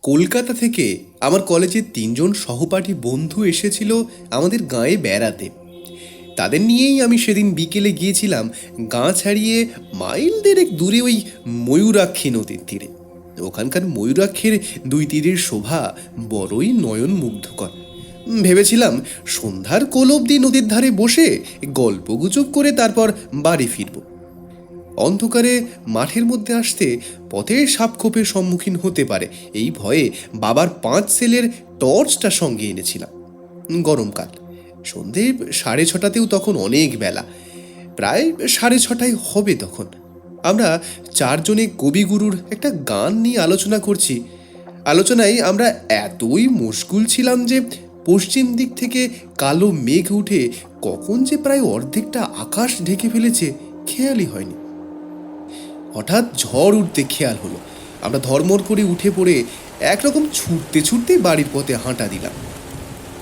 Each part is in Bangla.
কলকাতা থেকে আমার কলেজের ৩ জন সহপাঠী বন্ধু এসেছিল আমাদের গাঁয়ে বেড়াতে। তাদের নিয়েই আমি সেদিন বিকেলে গিয়েছিলাম গাঁ ছাড়িয়ে মাইল দেড়েক দূরে ওই ময়ূরাক্ষী নদীর তীরে। ওখানকার ময়ূরাক্ষীর দুই তীরের শোভা বড়ই নয়ন মুগ্ধকর। ভেবেছিলাম সন্ধ্যার কোল অবধি নদীর ধারে বসে গল্পগুজব করে তারপর বাড়ি ফিরব। অন্ধকারে মাঠের মধ্যে আসতে পথে সাপখোপের সম্মুখীন হতে পারে এই ভয়ে বাবার ৫ সেলের টর্চটা সঙ্গে এনেছিলাম। গরমকাল, সন্ধে 6:30তেও তখন অনেক বেলা, প্রায় 6:30 হবে তখন। আমরা 4 জনে কবিগুরুর একটা গান নিয়ে আলোচনা করছি। আলোচনায় আমরা এতই মশগুল ছিলাম যে পশ্চিম দিক থেকে কালো মেঘ উঠে কখন যে প্রায় অর্ধেকটা আকাশ ঢেকে ফেলেছে খেয়ালই হয়নি। হঠাৎ ঝড় উঠতে খেয়াল হলো। আমরা ধর্মর করে উঠে পড়ে একরকম ছুটতে ছুটতে বাড়ির পথে হাঁটা দিলাম।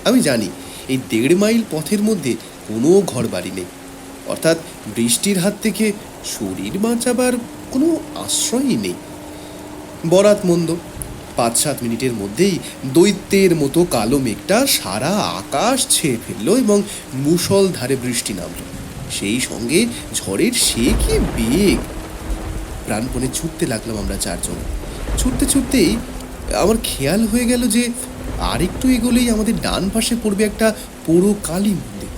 আমি জানি এই 1.5 মাইল পথের মধ্যে কোনো ঘর বাড়ি নেই, অর্থাৎ বৃষ্টির হাত থেকে শরীর বাঁচাবার কোনো আশ্রয়ই নেই। বরাত মন্দ 5-7 মিনিটের মধ্যেই দৈত্যের মতো কালো মেঘটা সারা আকাশ ছেয়ে ফেললো এবং মুষলধারে বৃষ্টি নামল। সেই সঙ্গে ঝড়ের সে কি বেগ! প্রাণপণে ছুটতে লাগলাম আমরা 4 জন। ছুটতে ছুটতেই আমার খেয়াল হয়ে গেল যে আর একটু এগোলেই আমাদের ডান পাশে পড়বে একটা পুরো কালী মন্দির।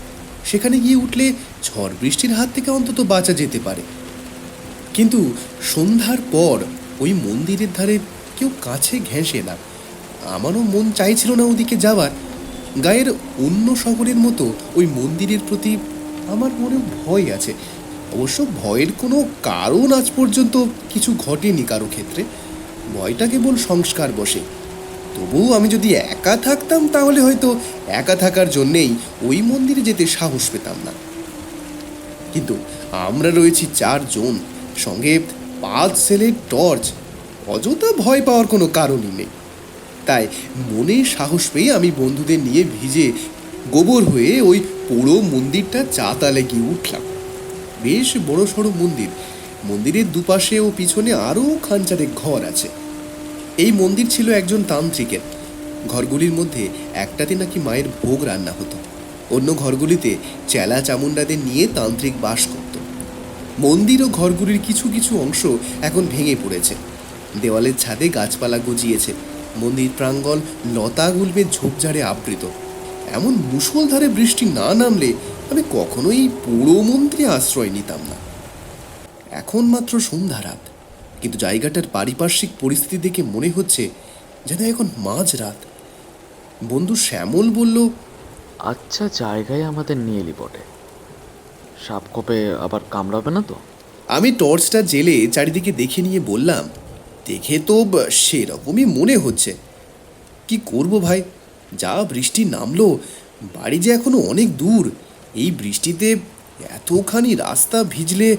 সেখানে গিয়ে উঠলে ঝড় বৃষ্টির হাত থেকে অন্তত বাঁচা যেতে পারে। কিন্তু সন্ধ্যার পর ওই মন্দিরের ধারে কেউ কাছে ঘেঁষে না। আমারও মন চাইছিল না ওদিকে যাওয়ার। গায়ের অন্য শহরের মতো ওই মন্দিরের প্রতি আমার মনে ভয় আছে। অবশ্য ভয়ের কোনো কারণ আজ পর্যন্ত কিছু ঘটেনি কারো ক্ষেত্রে। ভয়টা কেবল সংস্কার বসে। তবুও আমি যদি একা থাকতাম তাহলে হয়তো একা থাকার জন্যেই ওই মন্দিরে যেতে সাহস পেতাম না। কিন্তু আমরা রয়েছি 4 জন, সঙ্গে 5 সেলের টর্চ। অযথা ভয় পাওয়ার কোনো কারণই নেই। তাই মনে সাহস পেয়ে আমি বন্ধুদের নিয়ে ভিজে গোবর হয়ে ওই পুরো মন্দিরটা চাতালে গিয়ে উঠলাম। বেশ বড় সড়ো মন্দির। মন্দিরের দুপাশে ও পিছনে আরও খানচারেক ঘর আছে। এই মন্দির ছিল একজন তান্ত্রিকের। ঘরগুলির মধ্যে একটাতে নাকি মায়ের ভোগ রান্না হতো, অন্য ঘরগুলিতে চেলা চামুন্ডাদের নিয়ে তান্ত্রিক বাস করত। মন্দির ও ঘরগুলির কিছু কিছু অংশ এখন ভেঙে পড়েছে। দেওয়ালের ছাদে গাছপালা গজিয়েছে। মন্দির প্রাঙ্গণ লতা গুল্মে ঝোপঝাড়ে আবৃত। এমন মুষলধারে বৃষ্টি না নামলে আমি কখনোই পুরো মন্দিরে আশ্রয় নিতাম না। এখন মাত্র সন্ধ্যা রাত, কিন্তু জায়গাটার পারিপার্শ্বিক পরিস্থিতি দেখে মনে হচ্ছে যেন এখন মাঝরাত। বন্ধু শ্যামল বলল, আচ্ছা, জায়গায় আমাদের নিয়ে এলি বটে, সাপকোপে আবার কামড়াবে না তো? আমি টর্চটা জেলে চারিদিকে দেখে নিয়ে বললাম, দেখে তো সেরকমই মনে হচ্ছে। কি করব ভাই, যা বৃষ্টি নামলো, বাড়ি যে এখনো অনেক দূর। এই বৃষ্টিতে এতখানি রাস্তা ভিজলে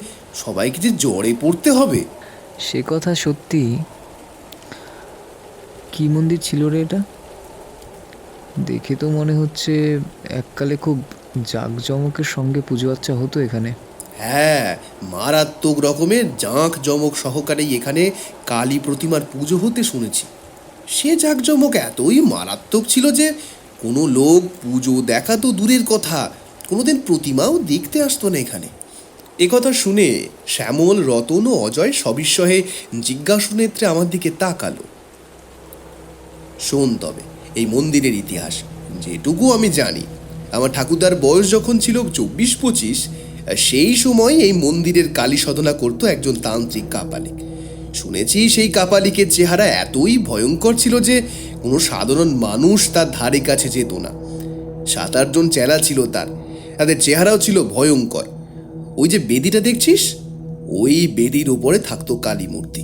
সবাইকে যে জ্বরে পড়তে হবে। সে কথা সত্যি। কি মন্দির ছিল রে এটা? দেখে তো মনে হচ্ছে এককালে খুব জাঁকজমকের সঙ্গে পুজো আচ্চা হতো এখানে। হ্যাঁ, মারাত্মক রকমের জাঁক জমক সহকারেই এখানে কালী প্রতিমার পুজো হতে শুনেছি। সে জাঁকজমক এতই মারাত্মক ছিল যে কোনো লোক পুজো দেখা তো দূরের কথা, কোনোদিন প্রতিমাও দেখতে আসতো না এখানে। একথা শুনে শ্যামল, রতন ও অজয় সবিস্ময়ে জিজ্ঞাসু নেত্রে আমার দিকে তাকালো। শোন তবে এই মন্দিরের ইতিহাস, যেটুকু আমি জানি। আমার ঠাকুরদার বয়স যখন ছিল 24-25, সেই সময় এই মন্দিরের কালী সাধনা করতো একজন তান্ত্রিক কাপালিক। শুনেছি সেই কাপালিকের চেহারা এতই ভয়ঙ্কর ছিল যে কোনো সাধারণ মানুষ তার ধারে কাছে যেত না। 7-8 জন চেলা ছিল তার, তাদের চেহারাও ছিল ভয়ঙ্কর। ওই যে বেদিটা দেখছিস, ওই বেদির ওপরে থাকতো কালী মূর্তি।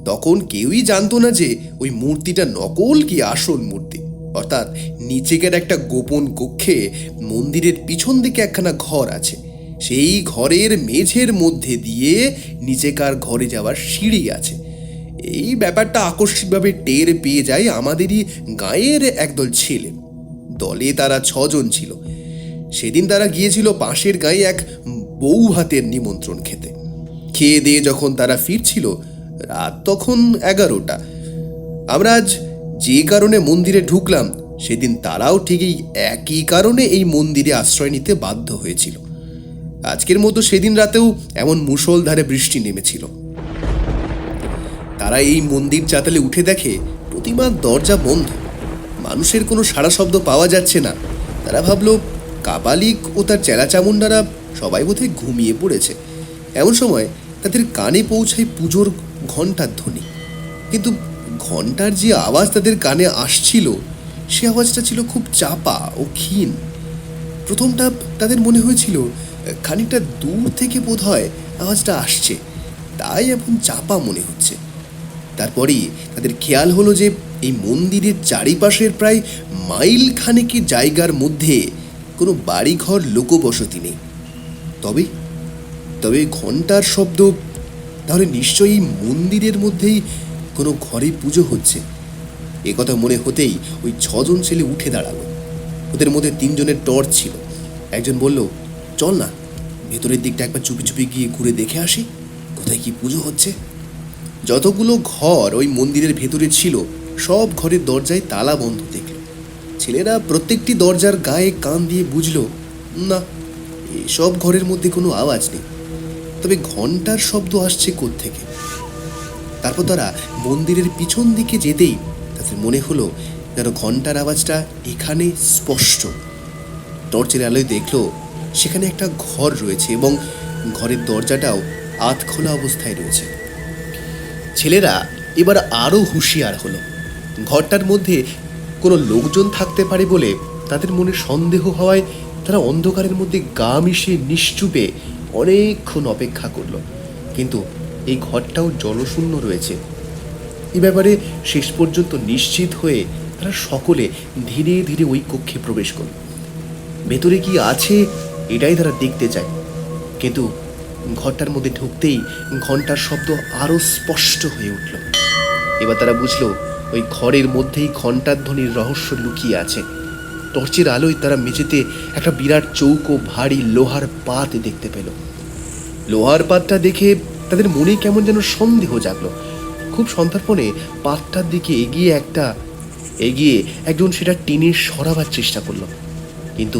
তখন কেউই জানতো না যে ওই মূর্তিটা নকল কি আসল মূর্তি। অর্থাৎ নিচেকার একটা গোপন কক্ষে মন্দিরের পিছন দিকে একখানা ঘর আছে। সেই ঘরের মেঝের মধ্যে দিয়ে নিচেকার ঘরে যাওয়ার সিঁড়ি আছে। এই ব্যাপারটা আকস্মিকভাবে টের পেয়ে যায় আমাদেরই গাঁয়ের একদল ছেলে। দলে তারা 6 জন ছিল। সেদিন তারা গিয়েছিল পাশের গাঁয়ে এক বউ ভাতের নিমন্ত্রণ খেতে। খেয়ে দিয়ে যখন তারা ফিরছিল, রাত তখন 11টা। আমরা আজ যে কারণে মন্দিরে ঢুকলাম, সেদিন তারাও ঠিকই একই কারণে এই মন্দিরে আশ্রয় নিতে বাধ্য হয়েছিল। আজকের মতো সেদিন রাতেও এমন মুষলধারে বৃষ্টি নেমেছিল। তারা এই মন্দির চাতালে উঠে দেখে প্রতিমার দরজা বন্ধ, মানুষের কোনো সাড়া শব্দ পাওয়া যাচ্ছে না। তারা ভাবলো কাপালিক ও তার চেলাচামুন্ডারা সবাই বোধহয় ঘুমিয়ে পড়েছে। এমন সময় তাদের কানে পৌঁছায় পুজোর ঘণ্টার ধ্বনি। কিন্তু ঘণ্টার যে আওয়াজ তাদের কানে আসছিল, সে আওয়াজটা ছিল খুব চাপা ও ক্ষীণ। প্রথমটা তাদের মনে হয়েছিল খানিকটা দূর থেকে বোধহয় আওয়াজটা আসছে, তাই এখন চাপা মনে হচ্ছে। তারপরেই তাদের খেয়াল হলো যে এই মন্দিরের চারিপাশের প্রায় মাইল খানেকের জায়গার মধ্যে কোনো বাড়িঘর লোকবসতি নেই। তবে তবে ঘণ্টার শব্দ, তাহলে নিশ্চয়ই মন্দিরের মধ্যেই কোনো ঘরে পুজো হচ্ছে। একথা মনে হতেই ওই 6 জন ছেলে উঠে দাঁড়ালো। ওদের মধ্যে 3 জনের টর্চ ছিল। একজন বলল, চল না, ভেতরের দিকটা একবার চুপি চুপি গিয়ে ঘুরে দেখে আসি কোথায় কি পুজো হচ্ছে। যতগুলো ঘর ওই মন্দিরের ভেতরে ছিল, সব ঘরের দরজায় তালা বন্ধ দেখল। ছেলেরা প্রত্যেকটি দরজার গায়ে কান দিয়ে বুঝল, না, এসব ঘরের মধ্যে কোনো আওয়াজ নেই। তবে ঘণ্টার শব্দ আসছে কোত্থেকে। তারপর তারা মন্দিরের পিছন দিকে যেতেই তাদের মনে হলো যেন ঘণ্টার আওয়াজটা এখানে স্পষ্ট। টর্চের আলোয় দেখলো সেখানে একটা ঘর রয়েছে এবং ঘরের দরজাটাও আধখোলা অবস্থায় রয়েছে। ছেলেরা এবার আরও হুঁশিয়ার হলো। ঘরটার মধ্যে কোনো লোকজন থাকতে পারে বলে তাদের মনে সন্দেহ হওয়ায় তারা অন্ধকারের মধ্যে গা মিশিয়ে নিশ্চুপে অনেকক্ষণ অপেক্ষা করলো। কিন্তু এই ঘরটাও জলশূন্য রয়েছে। এ ব্যাপারে শেষ পর্যন্ত নিশ্চিত হয়ে তারা সকলে ধীরে ধীরে ওই কক্ষে প্রবেশ করল। ভেতরে কি আছে এটাই তারা দেখতে চায়। কিন্তু ঘরটার মধ্যে ঢুকতেই ঘণ্টার শব্দ আরও স্পষ্ট হয়ে উঠল। এবার তারা বুঝলো ওই ঘরের মধ্যেই ঘণ্টার ধ্বনির রহস্য লুকিয়ে আছে। টর্চের আলোয় তারা মেঝেতে একটা বিরাট চৌকো ভারী লোহার পাত দেখতে পেল। লোহার পাতটা দেখে তাদের মনে কেমন যেন সন্দেহ জাগলো। খুব সন্তর্পণে পাতটার দিকে এগিয়ে একজন সেটা টেনে সরাবার চেষ্টা করলো। কিন্তু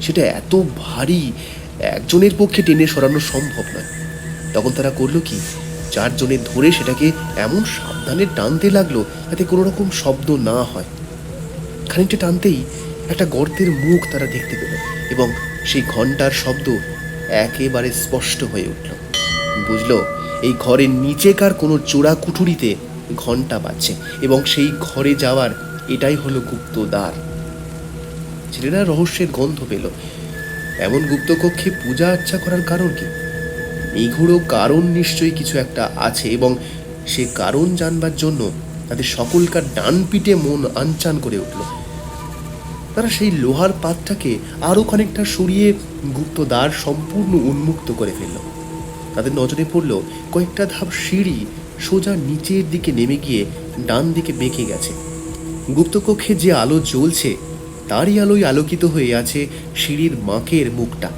সেটা এত ভারী, একজনের পক্ষে টেনে সরানো সম্ভব নয়। তখন তারা করলো কি, 4 জনে ধরে সেটাকে এমন সাবধানে টানতে লাগলো যাতে কোনো রকম শব্দ না হয়। খানিকটা টানতেই একটা গর্তের মুখ তারা দেখতে পেল এবং সেই ঘণ্টার শব্দ একেবারে স্পষ্ট হয়ে উঠল। বুঝলো এই ঘরের নিচেকার কোনো চোরা কুঠুরিতে ঘণ্টা বাজছে এবং সেই ঘরে যাওয়ার এটাই হলো গুপ্ত দ্বার। ছেলেরা রহস্যের গন্ধ পেল। এমন গুপ্ত কক্ষে পূজা আর্চা করার কারণ কি? নিগূঢ় কারণ নিশ্চয়ই কিছু একটা আছে এবং সে কারণ জানবার জন্য তাদের সকলকার ডান পিঠে মন আনচান করে উঠল। তারা সেই লোহার পাতটাকে আরও খানিকটা সরিয়ে গুপ্ত দ্বার সম্পূর্ণ উন্মুক্ত করে ফেলল। তাদের নজরে পড়ল কয়েকটা ধাপ সিঁড়ি সোজা নিচের দিকে নেমে গিয়ে ডান দিকে বেঁকে গেছে। গুপ্তকক্ষে যে আলো জ্বলছে তারই আলোয় আলোকিত হয়ে আছে সিঁড়ির মাকের মুখটা,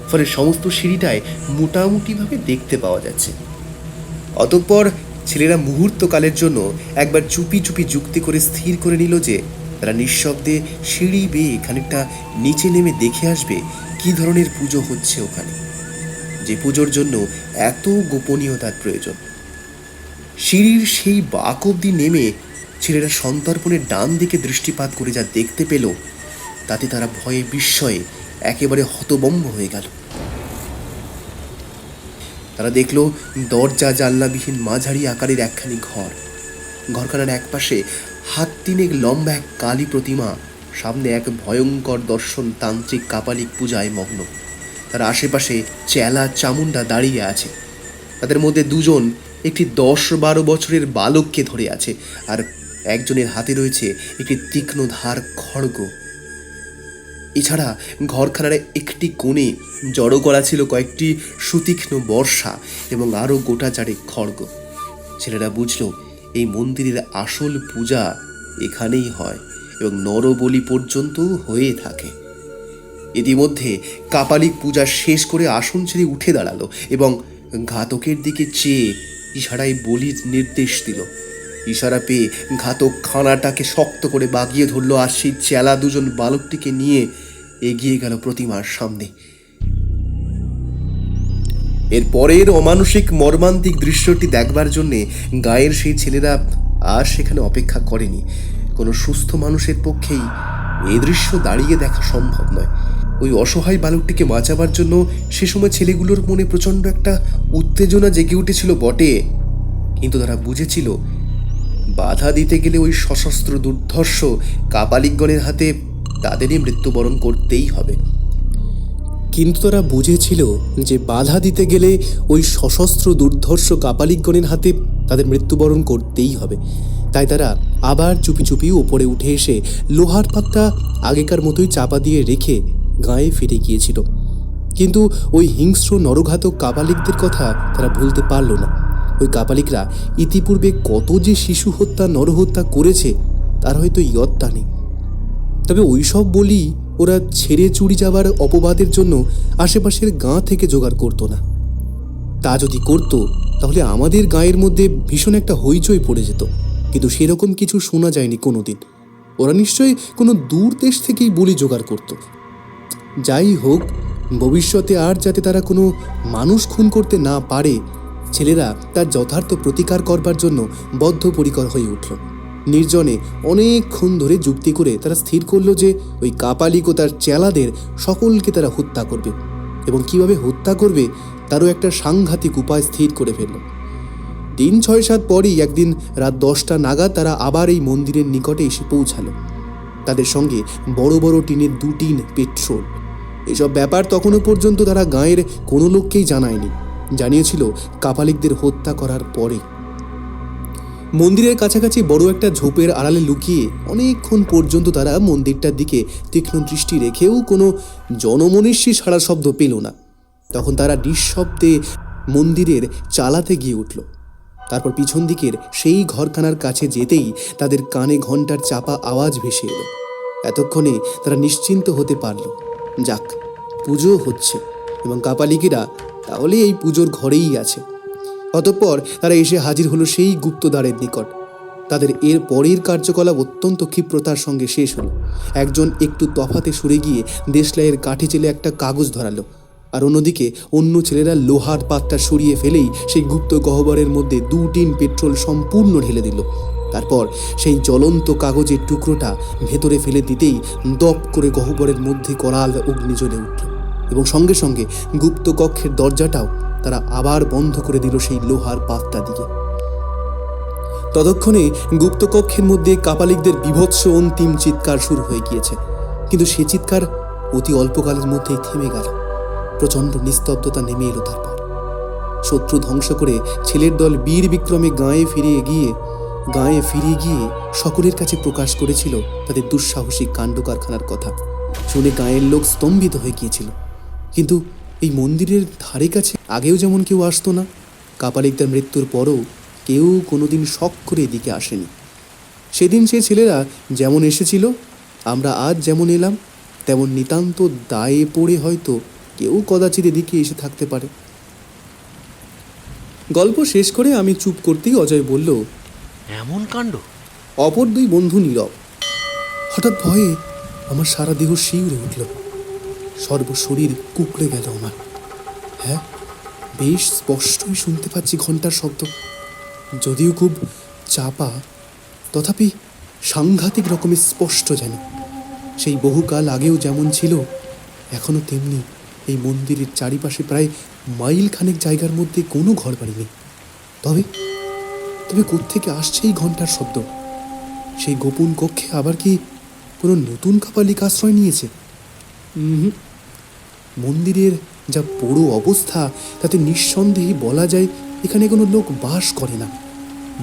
ফলে সমস্ত সিঁড়িটায় মোটামুটিভাবে দেখতে পাওয়া যাচ্ছে। অতঃপর ছেলেরা মুহূর্তকালের জন্য একবার চুপি চুপি যুক্তি করে স্থির করে নিল যে তারা নিঃশব্দে সিঁড়ি বেয়ে খানিকটা নিচে নেমে দেখে আসবে কী ধরনের পুজো হচ্ছে ওখানে, যে পুজোর জন্য এত গোপনীয়তার প্রয়োজন। সিঁড়ির সেই বাঁক অবধি নেমে ছেলেরা সন্তর্পণের ডান দিকে দৃষ্টিপাত করে যা দেখতে পেল তাতে তারা ভয়ে বিস্ময়ে একেবারে হতবম্ব হয়ে গেল। তারা দেখল দরজা জানলাবিহীন মাঝারি আকারের একখানি ঘর। ঘরখানার একপাশে 1.5 হাত লম্বা এক কালী প্রতিমা, সামনে এক ভয়ঙ্কর দর্শন তান্ত্রিক কাপালিক পূজায় মগ্ন। তার আশেপাশে চেলা চামুন্ডা দাঁড়িয়ে আছে। তাদের মধ্যে 2 জন একটি 10-12 বছরের বালককে ধরে আছে, আর একজনের হাতে রয়েছে একটি তীক্ষ্ণ ধার খড়গ। এছাড়া ঘরখানার একটি কোণে জড়ো করা ছিল কয়েকটি সুতীক্ষ্ণ বর্ষা এবং আরও গোটা 4 খড়গ। ছেলেরা বুঝল এই মন্দিরের আসল পূজা এখানেই হয় এবং নরবলি পর্যন্ত হয়ে থাকে। ইতিমধ্যে কাপালিক পূজা শেষ করে আসন ছেড়ে উঠে দাঁড়ালো এবং ঘাতকের দিকে চেয়ে ইশারায় বলির নির্দেশ দিল। ইশারা পেয়ে ঘাতক খানাটাকে শক্ত করে বাগিয়ে ধরলো, আর সেই চেলা দুজন বালকটিকে নিয়ে এগিয়ে গেল প্রতিমার সামনে। এর পরের অমানসিক মর্মান্তিক দৃশ্যটি দেখবার জন্যে গায়ের সেই ছেলেরা আর সেখানে অপেক্ষা করেনি। কোনো সুস্থ মানুষের পক্ষেই এই দৃশ্য দাঁড়িয়ে দেখা সম্ভব নয়। ওই অসহায় বালকটিকে বাঁচাবার জন্য সে সময় ছেলেগুলোর মনে প্রচণ্ড একটা উত্তেজনা জেগে উঠেছিল বটে, কিন্তু তারা বুঝেছিল বাধা দিতে গেলে ওই সশস্ত্র দুর্ধর্ষ কাপালিকগণের হাতে তাদেরই মৃত্যুবরণ করতেই হবে। কিন্তু তারা বুঝেছিল যে বাধা দিতে গেলে ওই সশস্ত্র দুর্ধর্ষ কাপালিকগণের হাতে তাদের মৃত্যুবরণ করতেই হবে। তাই তারা আবার চুপি চুপি ওপরে উঠে এসে লোহার পাতটা আগেকার মতোই চাপা দিয়ে রেখে গায়ে ফিরে গিয়েছিল। কিন্তু ওই হিংস্র নরঘাতক কাপালিকদের কথা তারা ভুলতে পারল না। ওই কাপালিকরা ইতিপূর্বে কত যে শিশু হত্যা নরহত্যা করেছে তার হয়তো ইয়ত্তা নেই। তবে ওইসব বলি ওরা ছেড়ে চুরি যাবার অপবাদের জন্য আশেপাশের গাঁ থেকে জোগাড় করতো না। তা যদি করতো তাহলে আমাদের গাঁয়ের মধ্যে ভীষণ একটা হইচই পড়ে যেত, কিন্তু সেরকম কিছু শোনা যায়নি কোনোদিন। ওরা নিশ্চয়ই কোনো দূর দেশ থেকেই বলি জোগাড় করত। যাই হোক, ভবিষ্যতে আর যাতে তারা কোনো মানুষ খুন করতে না পারে, ছেলেরা তার যথার্থ প্রতিকার করবার জন্য বদ্ধপরিকর হয়ে উঠল। নির্জনে অনেকক্ষণ ধরে যুক্তি করে তারা স্থির করলো যে ওই কাপালিক ও তার চেলাদের সকলকে তারা হত্যা করবে, এবং কিভাবে হত্যা করবে তারও একটা সাংঘাতিক উপায় স্থির করে ফেলল। 3-6-7 পরই একদিন রাত 10টা নাগাদ তারা আবার এই মন্দিরের নিকটে এসে পৌঁছালো। তাদের সঙ্গে বড় বড় টিনের 2 টিন পেট্রোল। এসব ব্যাপার তখনও পর্যন্ত তারা গাঁয়ের কোনো লোককেই জানায়নি, জানিয়েছিল কাপালিকদের হত্যা করার পরে। মন্দিরের কাছাকাছি বড় একটা ঝোপের আড়ালে লুকিয়ে অনেকক্ষণ পর্যন্ত তারা মন্দিরটার দিকে তীক্ষ্ণ দৃষ্টি রেখেও কোনো জনমনীষী সাড়া শব্দ পেল না। তখন তারা নিঃশব্দে মন্দিরের চালাতে গিয়ে উঠল। তারপর পিছন দিকের সেই ঘরখানার কাছে যেতেই তাদের কানে ঘণ্টার চাপা আওয়াজ ভেসে এলো। এতক্ষণে তারা নিশ্চিন্ত হতে পারল, যাক, পুজো হচ্ছে এবং কাপালিকেরা তাহলে এই পুজোর ঘরেই আছে। অতঃপর তারা এসে হাজির হলো সেই গুপ্তদ্বারের নিকট। তাদের এর পরের কার্যকলাপ অত্যন্ত ক্ষিপ্রতার সঙ্গে শেষ হলো। একজন একটু তফাতে সরে গিয়ে দেশলাইয়ের কাঠি চেলে একটা কাগজ ধরালো, আর অন্যদিকে অন্য ছেলেরা লোহার পাতটা সরিয়ে ফেলেই সেই গুপ্ত গহ্বরের মধ্যে 2 টিন পেট্রোল সম্পূর্ণ ঢেলে দিল। তারপর সেই জ্বলন্ত কাগজের টুকরোটা ভেতরে ফেলে দিতেই দপ করে গহ্বরের মধ্যে করাল অগ্নি জ্বলে উঠল, এবং সঙ্গে সঙ্গে গুপ্ত কক্ষের দরজাটাও তারা আবার বন্ধ করে দিল সেই লোহার পাতটা দিয়ে। ততক্ষণে গুপ্তকক্ষের মধ্যে কাপালিকদের বিভৎস অন্তিম চিৎকার শুরু হয়ে গিয়েছে, কিন্তু সে চিৎকার অতি অল্পকালের মধ্যেই থেমে গেল। প্রচণ্ড নিস্তব্ধতা নেমে এলো। তারপর শত্রু ধ্বংস করে ছেলের দল বীর বিক্রমে গাঁয়ে ফিরে গিয়ে সকলের কাছে প্রকাশ করেছিল তাদের দুঃসাহসিক কাণ্ড কারখানার কথা। শুনে গাঁয়ের লোক স্তম্ভিত হয়ে গিয়েছিল। কিন্তু এই মন্দিরের ধারে কাছে আগেও যেমন কেউ আসতো না, কাপালিকদের মৃত্যুর পরও কেউ কোনোদিন শখ করে এদিকে আসেনি। সেদিন সে ছেলেরা যেমন এসেছিল, আমরা আজ যেমন এলাম, তেমন নিতান্ত দায়ে পড়ে হয়তো কেউ কদাচিৎ এদিকে এসে থাকতে পারে। গল্প শেষ করে আমি চুপ করতেই অজয় বলল, এমন কাণ্ড! অপর 2 বন্ধু নীরব। হঠাৎ ভয়ে আমার সারা দেহ শিউরে উঠল, সর্বশরীর কুঁকড়ে গেল আমার। হ্যাঁ, বেশ স্পষ্টই শুনতে পাচ্ছি ঘন্টার শব্দ, যদিও খুব চাপা, তথাপি সাংঘাতিক রকমের স্পষ্ট যেন। সেই বহুকাল আগেও যেমন ছিল, এখনও তেমনি এই মন্দিরের চারিপাশে প্রায় মাইল খানেক জায়গার মধ্যে কোনো ঘর বাড়ি নেই। তবে কোত্থেকে আসছে এই ঘন্টার শব্দ? সেই গোপন কক্ষে আবার কি কোনো নতুন কাপালিক আশ্রয় নিয়েছে? মন্দিরের যা পুরো অবস্থা, তাতে নিঃসন্দেহে বলা যায় এখানে কোনো লোক বাস করে না।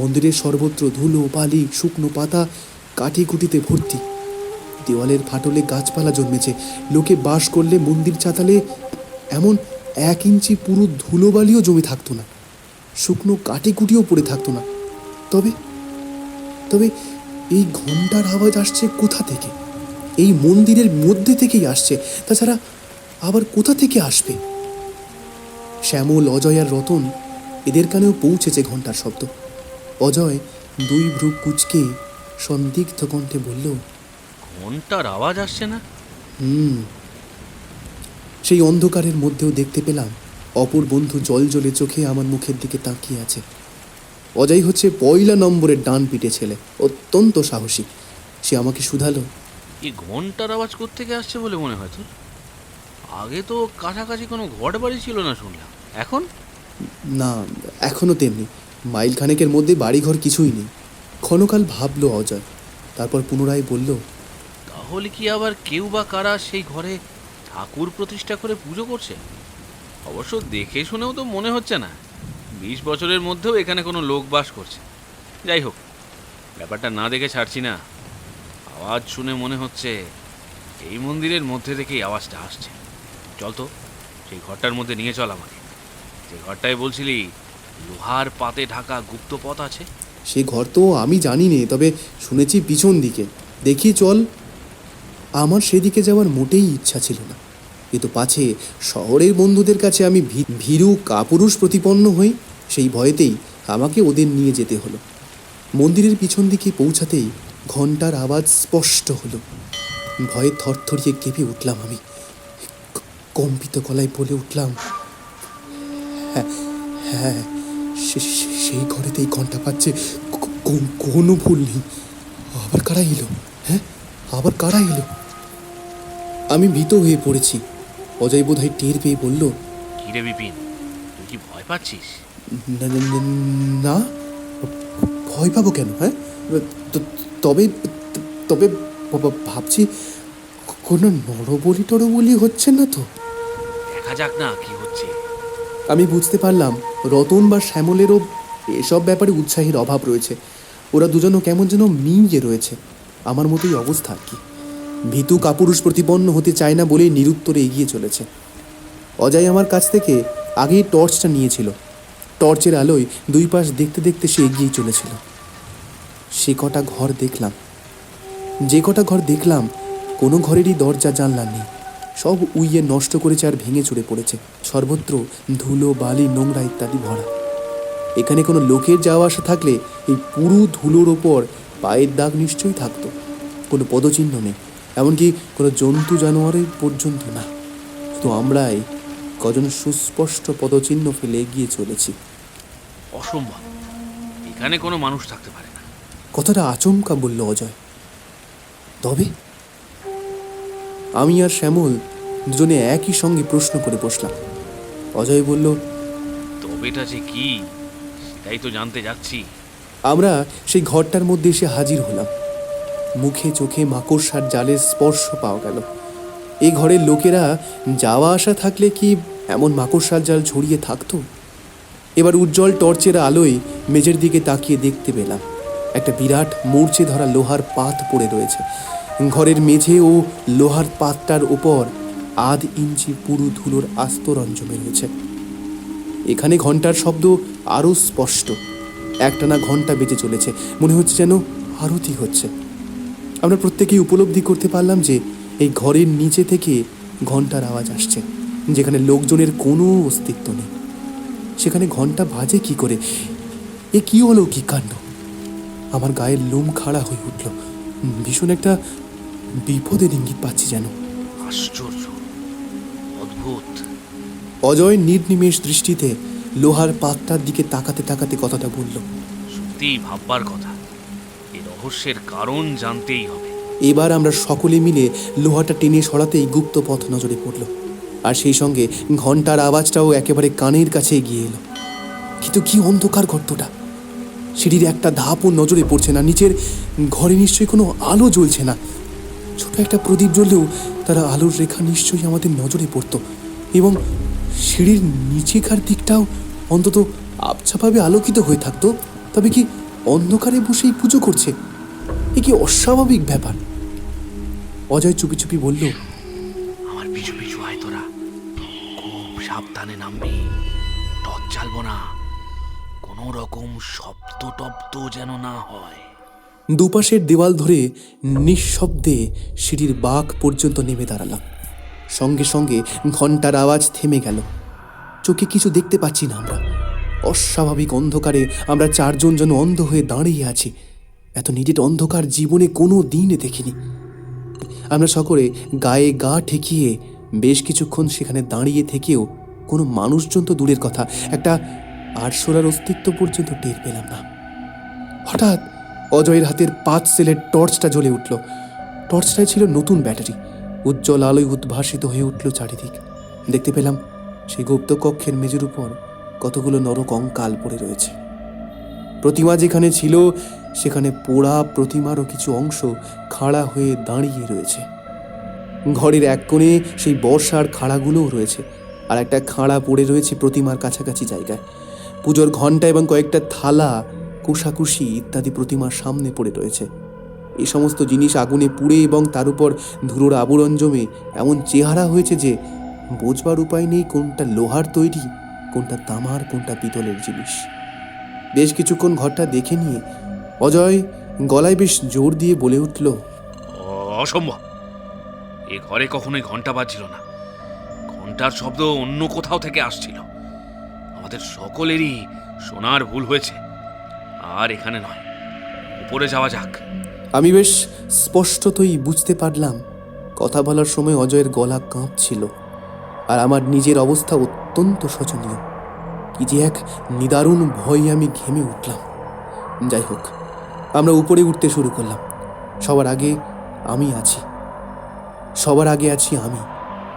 মন্দিরের সর্বত্র ধুলো, বালি, শুকনো পাতা, কাঠিকুটিতে ভর্তি। দেওয়ালের ফাটলে গাছপালা জন্মেছে। লোকে বাস করলে মন্দির চাতালে এমন 1 ইঞ্চি পুরো ধুলোবালিও জমে থাকতো না, শুকনো কাঠিকুটিও পড়ে থাকতো না। তবে এই ঘন্টার আওয়াজ আসছে কোথা থেকে? এই মন্দিরের মধ্যে থেকেই আসছে, তাছাড়া আবার কোথা থেকে আসবে? শ্যামল, অজয় আর রতন, এদের কানেও পৌঁছেছে ঘন্টার শব্দ। অজয় দুই ভ্রু কুঁচকে সন্দিগ্ধ কণ্ঠে বলল, ঘন্টার আওয়াজ আসছে না? সেই অন্ধকারের মধ্যেও দেখতে পেলাম অপর বন্ধু জলজলে চোখে আমার মুখের দিকে তাকিয়ে আছে। অজয় হচ্ছে পয়লা নম্বরের ডান পিটে ছেলে, অত্যন্ত সাহসী। সে আমাকে শুধালো, এই ঘন্টার আওয়াজ কোত্থেকে আসছে বলে মনে হয় তোর? আগে তো কাছাকাছি কোনো ঘর বাড়ি ছিল না শুনলাম, এখন? না, এখনও তেমনি। মাইল খানেকের মধ্যে বাড়িঘর কিছুই নেই। ক্ষণকাল ভাবলো অজয়, তারপর পুনরায় বলল, তাহলে কি আবার কেউ বা কারা সেই ঘরে ঠাকুর প্রতিষ্ঠা করে পুজো করছে? অবশ্য দেখে শুনেও তো মনে হচ্ছে না 20 বছরের মধ্যেও এখানে কোনো লোক বাস করছে। যাই হোক, ব্যাপারটা না দেখে ছাড়ছি না। আওয়াজ শুনে মনে হচ্ছে এই মন্দিরের মধ্যে থেকেই আওয়াজটা আসছে। চল তো, সেই ঘরটার মধ্যে নিয়ে চল আমাকে। যে ঘরটায় বলছিলি লোহার পাতে ঢাকা গুপ্ত পথ আছে। সে ঘর তো আমি জানি নে, তবে শুনেছি পিছন দিকে। দেখি চল। আমার সেদিকে যাওয়ার মোটেই ইচ্ছা ছিল না, কিন্তু পাছে শহরের বন্ধুদের কাছে আমি ভীরু কাপুরুষ প্রতিপন্ন হই, সেই ভয়েতেই আমাকে ওদের নিয়ে যেতে হলো। মন্দিরের পিছন দিকে পৌঁছাতেই ঘণ্টার আওয়াজ স্পষ্ট হলো। ভয়ে থরথরিয়ে কেঁপে উঠলাম আমি। কম্পিত গলায় বলে উঠলাম, হ্যাঁ হ্যাঁ, সেই ঘরেতেই ঘণ্টা পাচ্ছে, কোনো ভুল নেই। আবার কারা এলো? হ্যাঁ, আবার কারা এলো? আমি ভীত হয়ে পড়েছি। অজয় বোধহয় টের পেয়ে বলল, কি রে বিপিন, তুই কি ভয় পাচ্ছিস? না, ভয় পাবো কেন? হ্যাঁ, তবে তবে ভাবছি কোনো নরবলি হচ্ছে না তো। দেখা যাক না কি হচ্ছে। আমি বুঝতে পারলাম রতন বা শ্যামলেরও এসব ব্যাপারে উৎসাহের অভাব রয়েছে। ওরা দুজনও কেমন যেন মিমিয়ে রয়েছে। আমার মতোই অবস্থা আর কি। ভীতু কাপুরুষ প্রতিপন্ন হতে চায় না বলেই নিরুত্তরে এগিয়ে চলেছে। অজয় আমার কাছ থেকে আগেই টর্চটা নিয়েছিল। টর্চের আলোয় দুই পাশ দেখতে দেখতে সে এগিয়ে চলেছিল। সে কটা ঘর দেখলাম, যে কটা ঘর দেখলাম, কোনো ঘরেরই দরজা জানলা নেই। সব উইয়ে নষ্ট করেছে আর ভেঙে চুরে পড়েছে। সর্বত্র ধুলো, বালি, নোংরা ইত্যাদি ভরা। এখানে কোনো লোকের যাওয়া আসা থাকলে এই পুরো ধুলোর ওপর পায়ের দাগ নিশ্চয়ই থাকতো। কোনো পদচিহ্ন নেই, এমনকি কোনো জন্তু জানোয়ারের পর্যন্ত না। শুধু আমরাই কজন সুস্পষ্ট পদচিহ্ন ফেলে এগিয়ে চলেছি। অসম্ভব, এখানে কোনো মানুষ থাকতে পারে না। কথাটা আচমকা বলল অজয়। তবে আমি আর শ্যামল দুজনে একই সঙ্গে প্রশ্ন করে বসলাম। অজয় বলল, তবেটা যে কি সেটাই তো জানতে যাচ্ছি। আমরা সেই ঘরটার মধ্যে এসে হাজির হলাম। মুখে চোখে মাকড়সার জালের স্পর্শ পাওয়া গেল। এই ঘরের লোকেরা যাওয়া আসা থাকলে কি এমন মাকড়সার জাল ছড়িয়ে থাকতো? এবার উজ্জ্বল টর্চের আলোয় মেঝের দিকে তাকিয়ে দেখতে পেলাম একটা বিরাট মূর্ছে ধরা লোহার পাত পড়ে রয়েছে। ঘরের মেঝে ও লোহার পাতটার ওপর 1/2 ইঞ্চি পুরু ধুলোর আস্তরণ জমে রয়েছে। এখানে ঘন্টার শব্দ আরও স্পষ্ট। একটানা ঘন্টা বেজে চলেছে, মনে হচ্ছে যেন আরতি হচ্ছে। আমরা প্রত্যেকেই উপলব্ধি করতে পারলাম যে এই ঘরের নিচে থেকে ঘন্টার আওয়াজ আসছে, যেখানে লোকজনের কোনো অস্তিত্ব নেই। সেখানে ঘন্টা বাজে কি করে? এ কি হলো, কি কাণ্ড! আমার গায়ের লোম খাড়া হয়ে উঠল। ভীষণ একটা বিপদের ইঙ্গিত পাচ্ছি যেন। আশ্চর্য, অদ্ভুত। অজয় নির্নিমেষ দৃষ্টিতে লোহার পাতটার দিকে তাকাতে তাকাতে কথাটা বলল। সত্যিই ভাববার কথা, এই রহস্যের কারণ জানতেই হবে। এবার আমরা সকলে মিলে লোহাটা টেনে সরাতেই গুপ্ত পথ নজরে পড়ল, আর সেই সঙ্গে ঘন্টার আওয়াজটাও একেবারে কানের কাছে এগিয়ে এলো। কিন্তু কি অন্ধকার গর্তটা! সিঁড়ির একটা ধাপও নজরে পড়ছে না। নিচের ঘরে নিশ্চয়ই কোনো আলো জ্বলছে না। ছোট একটা প্রদীপ জ্বললেও তারা আলোর রেখা নিশ্চয়ই আমাদের নজরে পড়তো, এবং সিঁড়ির নিচেকার দিকটাও অন্তত আবছাভাবে আলোকিত হয়ে থাকতো। তবে কি অন্ধকারে বসেই পুজো করছে? এ কি অস্বাভাবিক ব্যাপার! অজয় চুপি চুপি বলল, আমার পিছু পিছু আয় তোরা, খুব সাবধানে নামবি, টর্চ জ্বালবো না, কোনো রকম শব্দ টব্দ যেন না হয়। দুপাশের দেওয়াল ধরে নিঃশব্দে সিঁড়ির বাঁক পর্যন্ত নেমে দাঁড়ালাম। সঙ্গে সঙ্গে ঘন্টার আওয়াজ থেমে গেল। চোখে কিছু দেখতে পাচ্ছি না আমরা, অস্বাভাবিক অন্ধকারে আমরা চারজন যেন অন্ধ হয়ে দাঁড়িয়ে আছি। এত নিটিট অন্ধকার জীবনে কোনো দিনে দেখিনি। আমরা সকলে গায়ে গা ঠেকিয়ে বেশ কিছুক্ষণ সেখানে দাঁড়িয়ে থেকেও কোনো মানুষজন তো দূরের কথা, একটা আরশোলার অস্তিত্ব পর্যন্ত টের পেলাম না। হঠাৎ অজয়ের হাতের 5 সেলের টর্চটা জ্বলে উঠল। টর্চটায় ছিল নতুন ব্যাটারি। উজ্জ্বল আলোয় উদ্ভাসিত হয়ে উঠল চারিদিক। দেখতে পেলাম সেই গুপ্ত কক্ষের মেঝের উপর কতগুলো নরকঙ্কাল পড়ে রয়েছে। প্রতিমা যেখানে ছিল সেখানে পোড়া প্রতিমারও কিছু অংশ খাড়া হয়ে দাঁড়িয়ে রয়েছে। ঘরের এক কোণে সেই বর্ষার খাড়াগুলোও রয়েছে, আর একটা খাড়া পড়ে রয়েছে প্রতিমার কাছাকাছি জায়গায়। পুজোর ঘণ্টা এবং কয়েকটা থালা, কুশাকুশি ইত্যাদি প্রতিমার সামনে পড়ে রয়েছে। এই সমস্ত জিনিস আগুনে পুড়ে এবং তার উপর ধুলোর আবরণ জমে এমন চেহারা হয়েছে যে বোঝবার উপায় নেই কোনটা লোহার তৈরি, কোনটা তামার, কোনটা পিতলের জিনিস। বেশ কিছুক্ষণ ঘরটা দেখে নিয়ে অজয় গলায় বেশ জোর দিয়ে বলে উঠল, অসম্ভব, এ ঘরে কখনোই ঘন্টা বাজছিল না। ঘন্টার শব্দ অন্য কোথাও থেকে আসছিল। আমাদের সকলেরই শোনার ভুল হয়েছে, আর এখানে নয়, উপরে যাওয়া যাক। আমি বেশ স্পষ্টতই বুঝতে পারলাম কথা বলার সময় অজয়ের গলা কাঁপছিল, আর আমার নিজের অবস্থা অত্যন্ত শোচনীয়। কি যে এক নিদারুণ ভয়ে আমি ঘেমে উঠলাম। যাই হোক, আমরা উপরে উঠতে শুরু করলাম। সবার আগে আমি আছি,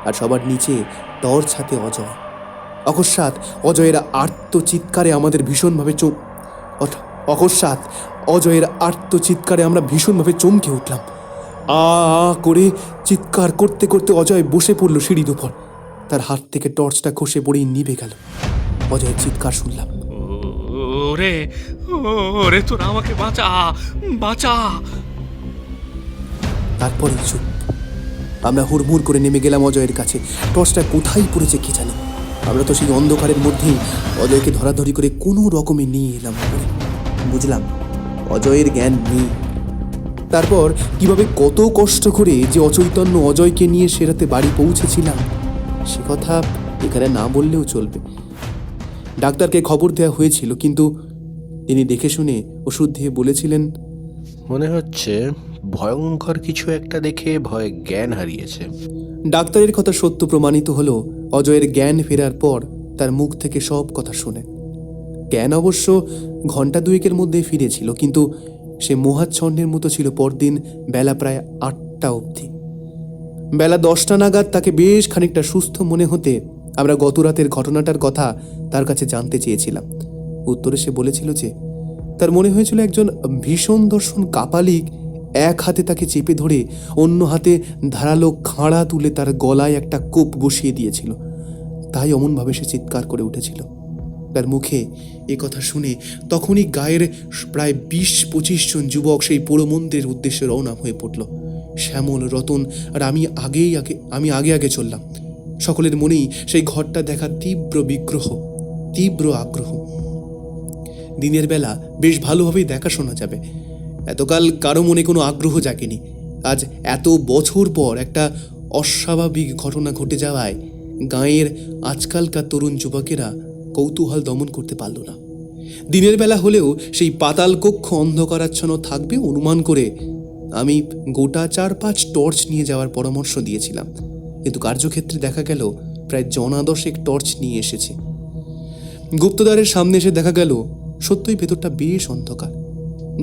আর সবার নিচে টর্চ হাতে অজয়। অকস্মাৎ অজয়ের আর্তচিৎকারে আমরা ভীষণভাবে চমকে উঠলাম। আ করে চিৎকার করতে করতে অজয় বসে পড়ল সিঁড়ির উপর। তার হাত থেকে টর্চটা খসে পড়েই নিভে গেল। অজয়ের চিৎকার শুনলাম, ওরে ওরে, তোরা আমাকে বাঁচা বাঁচা। তারপরে চুপ। আমরা হুড়মুড় করে নেমে গেলাম অজয়ের কাছে। টর্চটা কোথায় পড়েছে কে জানে। আমরা তো সেই অন্ধকারের মধ্যেই অজয়কে ধরাধরি করে কোনো রকমে নিয়ে এলাম উপরে। বুঝলাম অজয়ের জ্ঞান নেই। তারপর কিভাবে কত কষ্ট করে যে অচৈতন্য অজয়কে নিয়ে সে রাতে বাড়ি পৌঁছেছিলাম সে কথা এখানে না বললেও চলবে। ডাক্তারকে খবর দেওয়া হয়েছিল, কিন্তু তিনি দেখে শুনে ওষুধ দিয়ে বলেছিলেন, মনে হচ্ছে ভয়ঙ্কর কিছু একটা দেখে ভয়ে জ্ঞান হারিয়েছে। ডাক্তারের কথা সত্য প্রমাণিত হলো অজয়ের জ্ঞান ফেরার পর তার মুখ থেকে সব কথা শুনে। জ্ঞান অবশ্য ঘণ্টা দুয়েকের মধ্যে ফিরেছিল, কিন্তু সে মোহাচ্ছন্নের মতো ছিল পরদিন বেলা প্রায় 8টা অবধি। বেলা 10টা নাগাদ তাকে বেশ খানিকটা সুস্থ মনে হতে আমরা গত রাতের ঘটনাটার কথা তার কাছে জানতে চেয়েছিলাম। উত্তরে সে বলেছিল যে তার মনে হয়েছিল একজন ভীষণ দর্শন কাপালিক এক হাতে তাকে চেপে ধরে অন্য হাতে ধারালো খাঁড়া তুলে তার গলায় একটা কোপ বসিয়ে দিয়েছিল। তাই অমনভাবে সে চিৎকার করে উঠেছিল। তার মুখে এ কথা শুনে তখনই গায়ের প্রায় 20-25 জন যুবক সেই পোড়ো মন্দিরের উদ্দেশ্যে রওনা হয়ে পড়ল। শ্যামল, রতন আর আমি আগে চললাম। সকলের মনেই সেই ঘরটা দেখার তীব্র আগ্রহ। দিনের বেলা বেশ ভালোভাবেই দেখাশোনা যাবে। এতকাল কারো মনে কোনো আগ্রহ জাগেনি। আজ এত বছর পর একটা অস্বাভাবিক ঘটনা ঘটে যাওয়ায় গাঁয়ের আজকালকার তরুণ যুবকেরা কৌতূহল দমন করতে পারল না। দিনের বেলা হলেও সেই পাতাল কক্ষ অন্ধকারাচ্ছন্ন থাকবে অনুমান করে আমি গোটা 4-5 টর্চ নিয়ে যাওয়ার পরামর্শ দিয়েছিলাম, কিন্তু কার্যক্ষেত্রে দেখা গেল প্রায় 10 টর্চ নিয়ে এসেছে। গুপ্তদ্বারের সামনে এসে দেখা গেল সত্যই ভেতরটা বেশ অন্ধকার।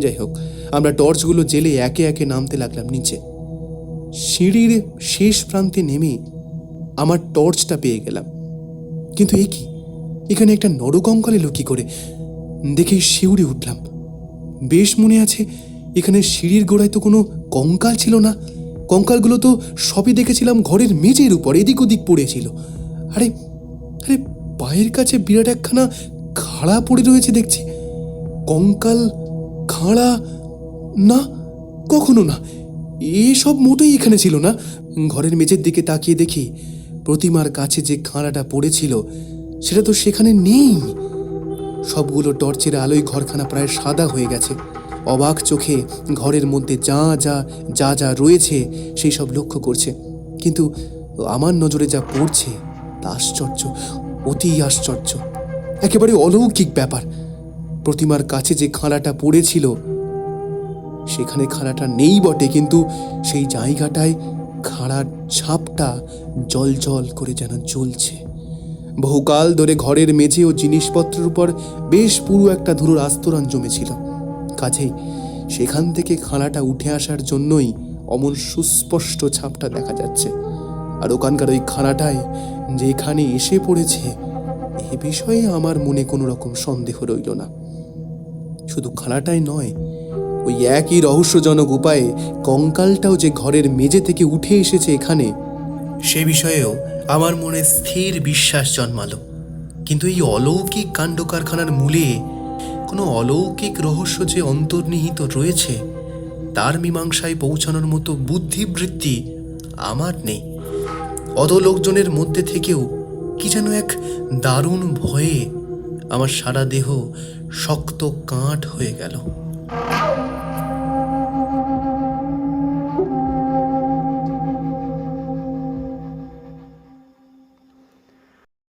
যাই হোক, আমরা টর্চগুলো জেলে একে একে নামতে লাগলাম নিচে। সিঁড়ির শেষ প্রান্তে নেমে আমার টর্চটা পেয়ে গেলাম, কিন্তু এ কি, এখানে একটা নরকঙ্কাল এলো কি করে? দেখে শিউরে উঠলাম। বেশ মনে আছে, এখানে সিঁড়ির গোড়ায় তো কোনো কঙ্কাল ছিল না। কঙ্কালগুলো তো সবই দেখেছিলাম ঘরের মেঝের উপর এদিক ওদিক পড়েছিল। আরে আরে পায়ের কাছে বিরাট একখানা খাড়া পড়ে রয়েছে দেখছি। কঙ্কাল খাড়া না, কখনো না, এসব মোটেই এখানে ছিল না। ঘরের মেঝের দিকে তাকিয়ে দেখি প্রতিমার কাছে যে খাড়াটা পড়েছিল সেটা তো সেখানে নেই। সবগুলো টর্চের আলোয় ঘরখানা প্রায় সাদা হয়ে গেছে। অবাক চোখে ঘরের মধ্যে যা যা যা যা রয়েছে সেই সব লক্ষ্য করছে, কিন্তু আমার নজরে যা পড়ছে তা আশ্চর্য, অতি আশ্চর্য। একেবারে অলৌকিক ব্যাপার। প্রতিমার কাছে যে খাঁড়াটা পড়েছিল সেখানে খাঁড়াটা নেই বটে, কিন্তু সেই জায়গাটায় খাঁড়ার ছাপটা জল জল করে যেন জ্বলছে। বহুকাল ধরে ঘরের মেঝে ও জিনিসপত্রের উপর বেশ পুরো একটা ধুলোর আস্তরণ জমেছিল, কাজেই সেখান থেকে খাঁড়াটা উঠে আসার জন্যই অমন সুস্পষ্ট ছাপটা দেখা যাচ্ছে। আর ওখানকার ওই খাঁড়াটায় যেখানে এসে পড়েছে এ বিষয়ে আমার মনে কোনো রকম সন্দেহ রইল না। শুধু খাঁড়াটাই নয়, ওই একই রহস্যজনক উপায়ে কঙ্কালটাও যে ঘরের মেঝে থেকে উঠে এসেছে এখানে, সে বিষয়েও আমার মনে স্থির বিশ্বাস জন্মালো। কিন্তু এই অলৌকিক কাণ্ড কারখানার মূলে কোনো অলৌকিক রহস্য যে অন্তর্নিহিত রয়েছে তার মীমাংসায় পৌঁছানোর মতো বুদ্ধিবৃত্তি আমার নেই। অত লোকজনের মধ্যে থেকেও কি যেন এক দারুণ ভয়ে আমার সারা দেহ শক্ত কাঠ হয়ে গেল।